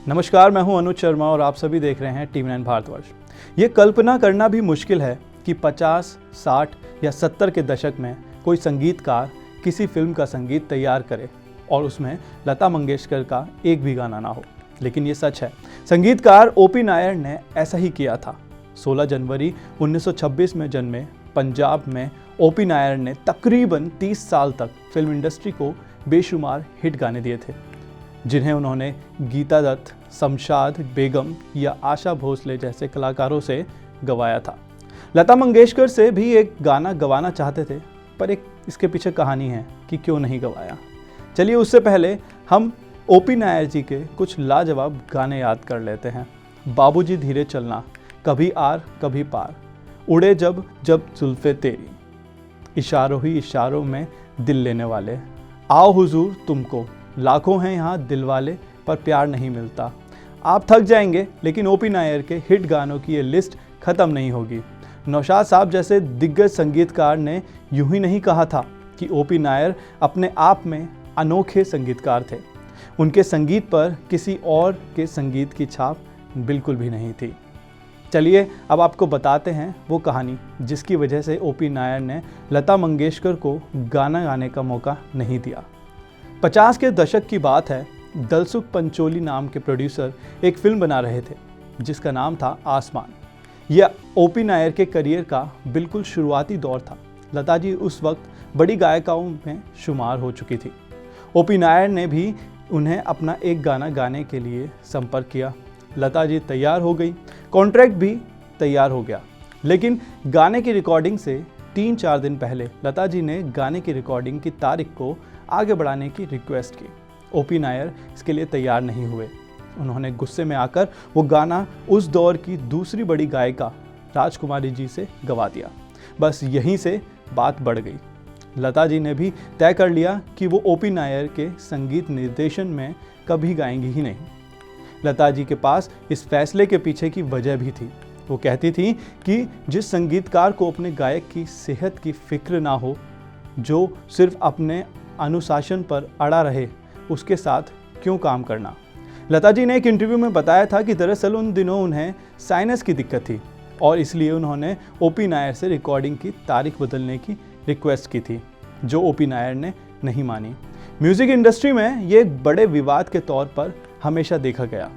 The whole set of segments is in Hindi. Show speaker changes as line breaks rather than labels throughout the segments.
नमस्कार, मैं हूं अनुज शर्मा और आप सभी देख रहे हैं टीवी 9 भारतवर्ष। ये कल्पना करना भी मुश्किल है कि 50, 60 या 70 के दशक में कोई संगीतकार किसी फिल्म का संगीत तैयार करे और उसमें लता मंगेशकर का एक भी गाना ना हो। लेकिन ये सच है, संगीतकार ओपी नायर ने ऐसा ही किया था। 16 जनवरी 1926 में जन्मे पंजाब में ओपी नायर ने तकरीबन 30 साल तक फिल्म इंडस्ट्री को बेशुमार हिट गाने दिए थे, जिन्हें उन्होंने गीता दत्त, शमशाद बेगम या आशा भोसले जैसे कलाकारों से गवाया था। लता मंगेशकर से भी एक गाना गवाना चाहते थे, पर एक इसके पीछे कहानी है कि क्यों नहीं गवाया। चलिए उससे पहले हम ओपी नायर जी के कुछ लाजवाब गाने याद कर लेते हैं। बाबूजी धीरे चलना, कभी आर कभी पार, उड़े जब जब जुल्फे तेरी, इशारों ही इशारों में दिल लेने वाले, आओ हुजूर तुमको, लाखों हैं यहाँ दिल वाले पर प्यार नहीं मिलता। आप थक जाएंगे, लेकिन ओपी नायर के हिट गानों की ये लिस्ट ख़त्म नहीं होगी। नौशाद साहब जैसे दिग्गज संगीतकार ने यूं ही नहीं कहा था कि ओपी नायर अपने आप में अनोखे संगीतकार थे। उनके संगीत पर किसी और के संगीत की छाप बिल्कुल भी नहीं थी। चलिए अब आपको बताते हैं वो कहानी जिसकी वजह से ओपी नायर ने लता मंगेशकर को गाना गाने का मौका नहीं दिया। 50 के दशक की बात है। दलसुख पंचोली नाम के प्रोड्यूसर एक फिल्म बना रहे थे जिसका नाम था आसमान। यह ओपी नायर के करियर का बिल्कुल शुरुआती दौर था। लता जी उस वक्त बड़ी गायिकाओं में शुमार हो चुकी थी। ओपी नायर ने भी उन्हें अपना एक गाना गाने के लिए संपर्क किया। लता जी तैयार हो गई, कॉन्ट्रैक्ट भी तैयार हो गया। लेकिन गाने की रिकॉर्डिंग से 3-4 दिन पहले लता जी ने गाने की रिकॉर्डिंग की तारीख को आगे बढ़ाने की रिक्वेस्ट की। ओपी नायर इसके लिए तैयार नहीं हुए। उन्होंने गुस्से में आकर वो गाना उस दौर की दूसरी बड़ी गायिका राजकुमारी जी से गवा दिया। बस यहीं से बात बढ़ गई। लता जी ने भी तय कर लिया कि वो ओपी नायर के संगीत निर्देशन में कभी गाएंगी ही नहीं। लता जी के पास इस फैसले के पीछे की वजह भी थी। वो कहती थी कि जिस संगीतकार को अपने गायक की सेहत की फिक्र ना हो, जो सिर्फ अपने अनुशासन पर अड़ा रहे, उसके साथ क्यों काम करना। लता जी ने एक इंटरव्यू में बताया था कि दरअसल उन दिनों उन्हें साइनस की दिक्कत थी और इसलिए उन्होंने ओपी नायर से रिकॉर्डिंग की तारीख बदलने की रिक्वेस्ट की थी, जो ओपी नायर ने नहीं मानी। म्यूज़िक इंडस्ट्री में ये एक बड़े विवाद के तौर पर हमेशा देखा गया।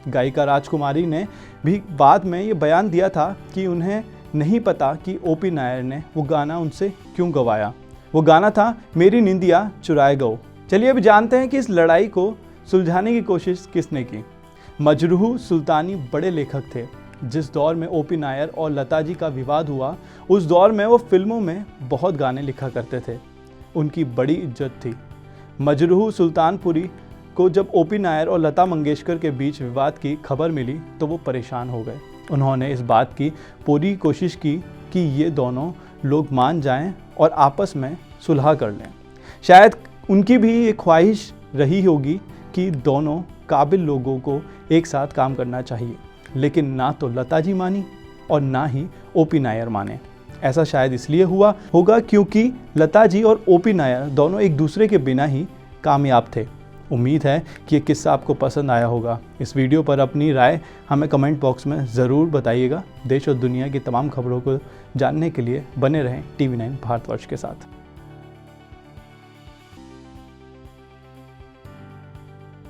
गायिका राजकुमारी ने भी बाद में ये बयान दिया था कि उन्हें नहीं पता कि ओपी नायर ने वो गाना उनसे क्यों गवाया। वो गाना था मेरी निंदिया चुराए गओ। चलिए अब जानते हैं कि इस लड़ाई को सुलझाने की कोशिश किसने की। मजरूह सुल्तानी बड़े लेखक थे। जिस दौर में ओपी नायर और लता जी का विवाद हुआ, उस दौर में वो फिल्मों में बहुत गाने लिखा करते थे। उनकी बड़ी इज्जत थी। मजरूह सुल्तानपुरी को जब ओपी नायर और लता मंगेशकर के बीच विवाद की खबर मिली तो वो परेशान हो गए। उन्होंने इस बात की पूरी कोशिश की कि ये दोनों लोग मान जाएं और आपस में सुलह कर लें। शायद उनकी भी ये ख्वाहिश रही होगी कि दोनों काबिल लोगों को एक साथ काम करना चाहिए, लेकिन ना तो लता जी मानी और ना ही ओपी नायर माने। ऐसा शायद इसलिए हुआ होगा क्योंकि लता जी और ओपी नायर दोनों एक दूसरे के बिना ही कामयाब थे। उम्मीद है कि ये किस्सा आपको पसंद आया होगा। इस वीडियो पर अपनी राय हमें कमेंट बॉक्स में ज़रूर बताइएगा। देश और दुनिया की तमाम खबरों को जानने के लिए बने रहें टीवी 9 भारतवर्ष के साथ।